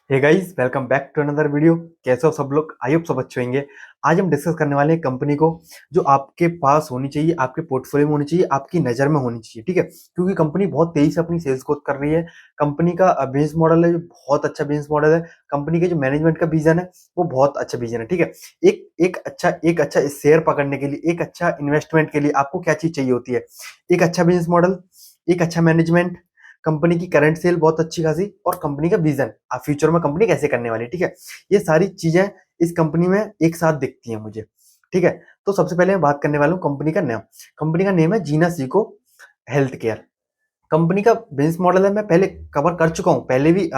Hey guys, welcome back to another video. कैसे हो सब लोग? आई होप सब अच्छे होंगे। आज हम डिस्कस करने वाले हैं कंपनी को जो आपके पास होनी चाहिए, आपके पोर्टफोलियो में होनी चाहिए, आपकी नज़र में होनी चाहिए। ठीक है, क्योंकि कंपनी बहुत तेजी से अपनी सेल्स ग्रोथ कर रही है। कंपनी का बिजनेस मॉडल है जो बहुत अच्छा बिजनेस मॉडल है। कंपनी के जो मैनेजमेंट का विजन है वो बहुत अच्छा विजन है। ठीक है, एक अच्छा शेयर पकड़ने के लिए, एक अच्छा इन्वेस्टमेंट के लिए आपको क्या चीज़ चाहिए होती है? एक अच्छा बिजनेस मॉडल, एक अच्छा मैनेजमेंट, कंपनी की करंट सेल बहुत अच्छी खासी और कंपनी का विजन फ्यूचर में कंपनी कैसे करने वाली है। ठीक है, ये सारी चीजें इस कंपनी में एक साथ दिखती हैं मुझे। ठीक है, तो सबसे पहले मैं बात करने वाला हूँ कंपनी का नाम। कंपनी का नेम है जीना सीको हेल्थ केयर। कंपनी का बिजनेस मॉडल है, मैं पहले कवर कर चुका हूँ, पहले भी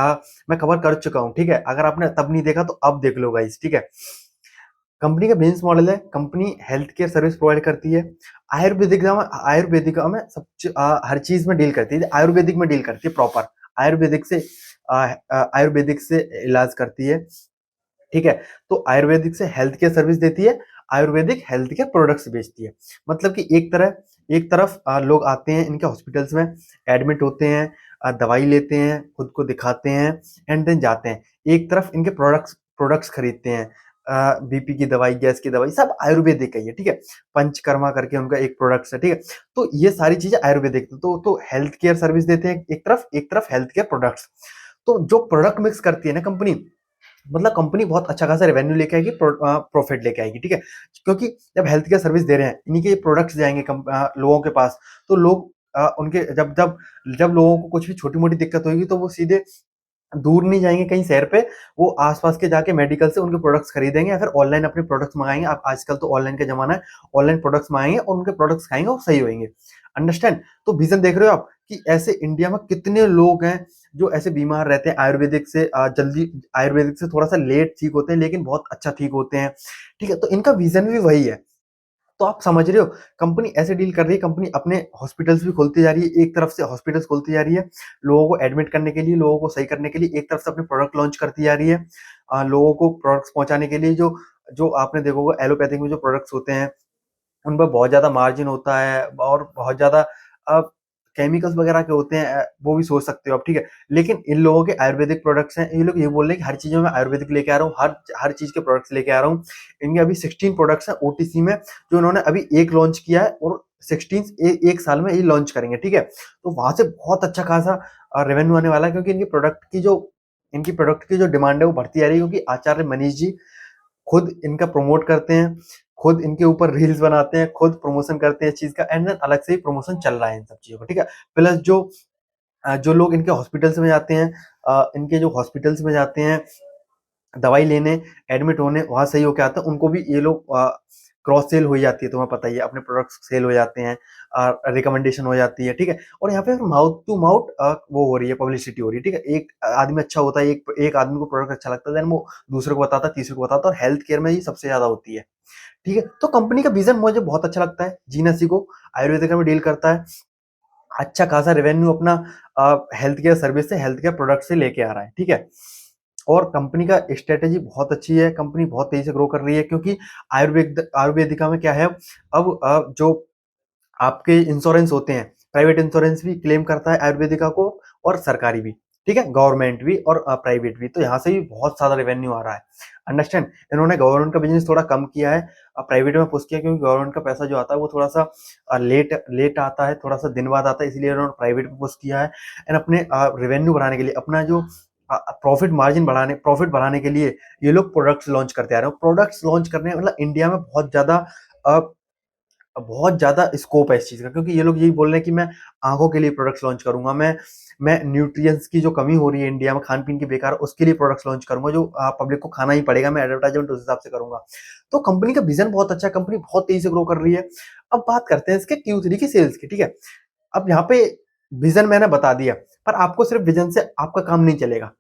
मैं कवर कर चुका हूँ। ठीक है, अगर आपने तब नहीं देखा तो अब देख लो गाइस। ठीक है, कंपनी का बिजनेस मॉडल है, company health care service provide करती है। आयुर्वेदिक में हर चीज में डील करती है, आयुर्वेदिक में डील करती है प्रॉपर। आयुर्वेदिक से आयुर्वेदिक से इलाज करती है। ठीक है, तो आयुर्वेदिक से हेल्थ केयर सर्विस देती है, आयुर्वेदिक हेल्थ केयर प्रोडक्ट्स बेचती है। मतलब कि एक तरफ लोग आते हैं इनके हॉस्पिटल्स में, एडमिट होते हैं, दवाई लेते हैं, खुद को दिखाते हैं एंड देन जाते हैं। एक तरफ इनके प्रोडक्ट्स प्रोडक्ट्स खरीदते हैं, बीपी की दवाई, गैस की दवाई, सब आयुर्वेदिक है ये। ठीक है, पंचकर्मा करके उनका एक प्रोडक्ट्स है। ठीक है, तो ये सारी चीजें आयुर्वेदिक, तो हेल्थ केयर सर्विस देते हैं एक तरफ हेल्थ केयर प्रोडक्ट्स। तो जो प्रोडक्ट मिक्स करती है ना कंपनी, मतलब कंपनी बहुत अच्छा खासा रेवेन्यू लेके आएगी, प्रॉफिट लेके आएगी। ठीक है, क्योंकि जब हेल्थ केयर सर्विस दे रहे हैं, इन्हीं के प्रोडक्ट्स जाएंगे लोगों के पास, तो लोग उनके जब जब जब लोगों को कुछ भी छोटी मोटी दिक्कत होगी तो वो सीधे दूर नहीं जाएंगे कहीं शहर पे, वो आसपास के जाके मेडिकल से उनके प्रोडक्ट्स खरीदेंगे या फिर ऑनलाइन अपने प्रोडक्ट्स मंगाएंगे। आप आजकल तो ऑनलाइन का जमाना है, ऑनलाइन प्रोडक्ट्स मंगाएंगे और उनके प्रोडक्ट्स खाएंगे और सही होंगे। अंडरस्टैंड? तो विजन देख रहे हो आप कि ऐसे इंडिया में कितने लोग हैं जो ऐसे बीमार रहते हैं, आयुर्वेदिक से जल्दी, आयुर्वेदिक से थोड़ा सा लेट ठीक होते हैं लेकिन बहुत अच्छा ठीक होते हैं। ठीक है, तो इनका विजन भी वही है। तो आप समझ रहे हो, कंपनी ऐसे डील कर रही है, कंपनी अपने हॉस्पिटल्स भी खोलती जा रही है, एक तरफ से हॉस्पिटल्स खोलती जा रही है लोगों को एडमिट करने के लिए, लोगों को सही करने के लिए, एक तरफ से अपने प्रोडक्ट लॉन्च करती जा रही है लोगों को प्रोडक्ट्स पहुंचाने के लिए। जो जो आपने देखा होगा एलोपैथिक में जो प्रोडक्ट्स होते हैं उन पर बहुत ज्यादा मार्जिन होता है और बहुत ज्यादा केमिकल्स वगैरह के होते हैं, वो भी सोच सकते हो आप। ठीक है, लेकिन इन लोगों के आयुर्वेदिक प्रोडक्ट्स हैं, ये लोग ये बोल रहे हैं कि हर चीज में मैं आयुर्वेदिक लेके आ रहा हूँ, हर हर चीज के प्रोडक्ट्स लेके आ रहा हूँ। इनके अभी 16 प्रोडक्ट्स हैं ओटीसी में, जो इन्होंने अभी एक लॉन्च किया है और 16 एक साल में ये लॉन्च करेंगे। ठीक है, तो वहां से बहुत अच्छा खासा रेवेन्यू आने वाला है, क्योंकि इनकी प्रोडक्ट की जो डिमांड है वो बढ़ती आ रही है, क्योंकि आचार्य मनीष जी खुद इनका प्रमोट करते हैं, खुद इनके ऊपर रील्स बनाते हैं, खुद प्रमोशन करते हैं इस चीज का, एंड अलग से ही प्रमोशन चल रहा है इन सब चीजों का। ठीक है, प्लस जो लोग इनके हॉस्पिटल्स में जाते हैं, इनके जो हॉस्पिटल्स में जाते हैं दवाई लेने, एडमिट होने, वहां सही होके आते हैं, उनको भी ये लोग क्रॉस सेल हो जाती है, तुम्हें पता ही है, अपने प्रोडक्ट्स सेल हो जाते हैं, रिकमेंडेशन हो जाती है। ठीक है, और यहाँ पे माउथ टू माउथ वो हो रही है, पब्लिसिटी हो रही है। ठीक है, एक आदमी अच्छा होता है, एक आदमी को प्रोडक्ट अच्छा लगता है, देन वो दूसरे को बताता है, तीसरे को बताता है, और हेल्थ केयर में ये सबसे ज्यादा होती है। ठीक है, तो कंपनी का विजन मुझे बहुत अच्छा लगता है। जीनसी को आयुर्वेदिक में डील करता है, अच्छा खासा रेवेन्यू अपना हेल्थ केयर सर्विस से, हेल्थ केयर प्रोडक्ट से लेके आ रहा है। ठीक है, और कंपनी का स्ट्रेटेजी बहुत अच्छी है, कंपनी बहुत तेजी से ग्रो कर रही है, क्योंकि आयुर्वेदिका में क्या है, अब जो आपके इंश्योरेंस होते हैं, प्राइवेट इंश्योरेंस भी क्लेम करता है आयुर्वेदिका को, और सरकारी भी। ठीक है, गवर्नमेंट भी और प्राइवेट भी, तो यहाँ से भी बहुत सारा रेवेन्यू आ रहा है। अंडरस्टैंड? इन्होंने गवर्नमेंट का बिजनेस थोड़ा कम किया है, प्राइवेट में पुश किया, क्योंकि गवर्नमेंट का पैसा जो आता है वो थोड़ा सा लेट लेट आता है, थोड़ा सा दिन बाद आता है, इसलिए इन्होंने प्राइवेट में पुश किया है। एंड अपने रेवेन्यू बढ़ाने के लिए, अपना जो प्रॉफिट बढ़ाने के लिए ये लोग प्रोडक्ट्स लॉन्च करते आ रहे हैं। प्रोडक्ट्स लॉन्च करने मतलब इंडिया में बहुत ज्यादा स्कोप है इस चीज का, क्योंकि ये लोग यही बोल रहे हैं कि मैं आंखों के लिए प्रोडक्ट्स लॉन्च करूंगा, मैं न्यूट्रिएंट्स की जो कमी हो रही है इंडिया में, खान पीन की बेकार, उसके लिए प्रोडक्ट्स लॉन्च करूंगा, जो पब्लिक को खाना ही पड़ेगा, मैं एडवर्टाइजमेंट उस हिसाब से करूंगा। तो कंपनी का विजन बहुत अच्छा है, कंपनी बहुत तेजी से ग्रो कर रही है। अब बात करते हैं इसके Q3 की सेल्स की। ठीक है, अब यहाँ पे विजन मैंने बता दिया, पर आपको सिर्फ विजन से आपका काम नहीं चलेगा।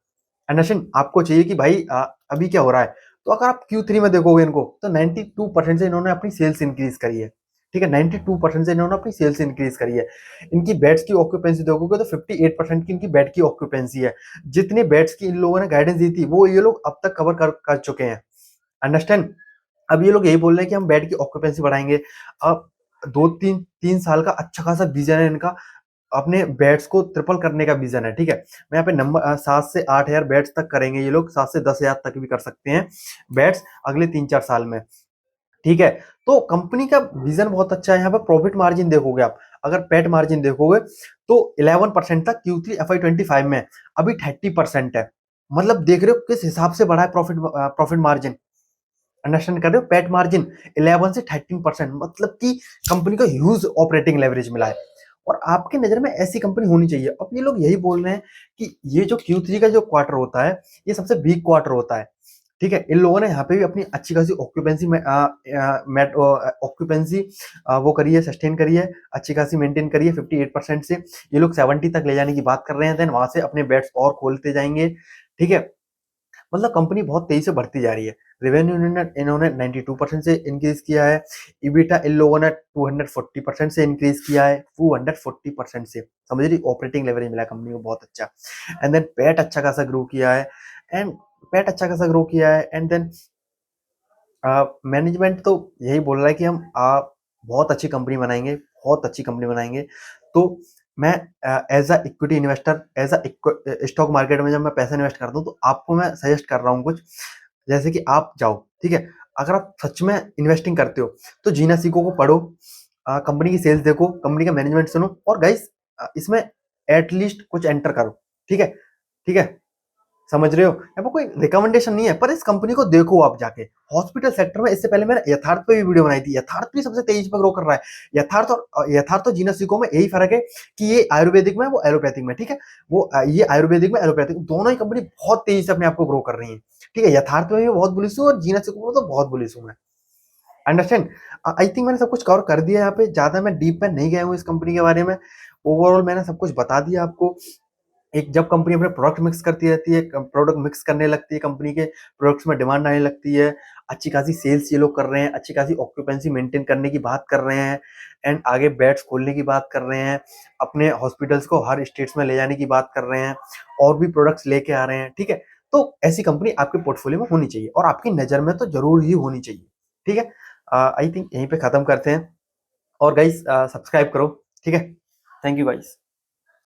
अंडरस्टैंड? आपको चाहिए कि भाई अभी क्या हो रहा है, तो अगर आप Q3 में देखोगे इनको, तो 92% से इन्होंने अपनी सेल्स इंक्रीज करी है। ठीक है, 92% से इन्होंने अपनी सेल्स इंक्रीज करी है। इनकी बेड्स की ऑक्यूपेंसी देखोगे तो 58% की इनकी बेड की ऑक्यूपेंसी है। जितने बेड्स की इन लोगों ने गाइडेंस दी थी वो ये लोग अब तक कवर कर चुके हैं। अंडरस्टैंड? अब ये लोग यही बोल रहे हैं कि हम बेड की ऑक्यूपेंसी बढ़ाएंगे। अब 2-3 3 साल का अच्छा खासा विजन है इनका। अपने बेड्स को ट्रिपल करने का विजन है, ठीक है। मैं यहाँ पे नंबर 7 से 8 हजार बेड्स तक करेंगे ये लोग, 7 से 10 हजार तक भी कर सकते हैं बेड्स अगले 3-4 साल में, ठीक है। तो कंपनी का विजन बहुत अच्छा है। यहाँ पे प्रॉफिट मार्जिन देखोगे आप, अगर पेट मार्जिन देखोगे तो 11% था Q3 FY25 में, अभी 30% है। मतलब देख रहे हो किस हिसाब से बढ़ा है प्रॉफिट मार्जिन, अंडरस्टैंड कर रहे हो। पेट मार्जिन 11 से 13%, मतलब कि कंपनी को ह्यूज ऑपरेटिंग लेवरेज मिला है। और आपके नजर में ऐसी कंपनी होनी चाहिए। अब ये लोग यही बोल रहे हैं कि ये जो Q3 का जो क्वार्टर होता है ये सबसे वीक क्वार्टर होता है, ठीक है। इन लोगों ने यहाँ पे भी अपनी अच्छी खासी ऑक्यूपेंसी में ऑक्यूपेंसी वो करी है, सस्टेन करी है, अच्छी खासी मेंटेन करी है 58% से। ये लोग 70 तक ले जाने की बात कर रहे हैं, देन वहां से अपने बेड्स और खोलते जाएंगे, ठीक है। मतलब कंपनी बहुत तेजी से बढ़ती जा रही है। रेवेन्यू इन्होंने 92% से इंक्रीज किया है। इबिटा इन लोगों ने 240% से इंक्रीज किया है, 240% से। समझ रही, ऑपरेटिंग लेवरेज मिला कंपनी को बहुत अच्छा। एंड देन पैट अच्छा खासा ग्रो किया है, एंड पैट अच्छा खासा ग्रो किया है। एंड देन मैनेजमेंट तो यही बोल रहा है कि हम बहुत अच्छी कंपनी बनाएंगे, बहुत अच्छी कंपनी बनाएंगे। तो मैं as a equity investor, as a stock market में जब मैं पैसा इन्वेस्ट करता हूँ तो आपको मैं सजेस्ट कर रहा हूँ कुछ, जैसे कि आप जाओ, ठीक है। अगर आप सच में इन्वेस्टिंग करते हो तो जीना सीखो को पढ़ो, कंपनी की सेल्स देखो, कंपनी का मैनेजमेंट सुनो, और गाइस इसमें एटलीस्ट कुछ एंटर करो, ठीक है, ठीक है। समझ रहे हो, यहाँ पर कोई रिकमेंडेशन नहीं है, पर इस कंपनी को देखो आप जाके। हॉस्पिटल सेक्टर में इससे पहले मैंने यथार्थ पे भी वीडियो बनाई थी, यथार्थ भी सबसे तेजी पे ग्रो कर रहा है। यथार्थ और जीनसिको में यही फर्क है कि ये आयुर्वेदिक में, वो एलोपैथिक में, ठीक है। वो ये आयुर्वेदिक में, एलोपैथिक, दोनों ही कंपनी बहुत तेजी से अपने आप को ग्रो कर रही है, ठीक है। यथार्थ में भी बहुत बुलिश हूँ और जीनसिको में तो बहुत बुलिश हूँ मैं, अंडरस्टैंड। आई थिंक मैंने सब कुछ कवर कर दिया यहाँ पे, ज्यादा मैं डीप में नहीं गया हूँ इस कंपनी के बारे में। ओवरऑल मैंने सब कुछ बता दिया आपको। एक जब कंपनी अपने प्रोडक्ट मिक्स करती रहती है, प्रोडक्ट मिक्स करने लगती है, कंपनी के प्रोडक्ट्स में डिमांड आने लगती है, अच्छी खासी सेल्स ये लोग कर रहे हैं, अच्छी खासी ऑक्यूपेंसी मेंटेन करने की बात कर रहे हैं, एंड आगे बेड्स खोलने की बात कर रहे हैं, अपने हॉस्पिटल्स को हर स्टेट्स में ले जाने की बात कर रहे हैं, और भी प्रोडक्ट्स लेके आ रहे हैं, ठीक है। तो ऐसी कंपनी आपके पोर्टफोलियो में होनी चाहिए, और आपकी नजर में तो जरूर ही होनी चाहिए, ठीक है। आई थिंक यहीं पे खत्म करते हैं, और गाइस सब्सक्राइब करो, ठीक है। Thank you guys.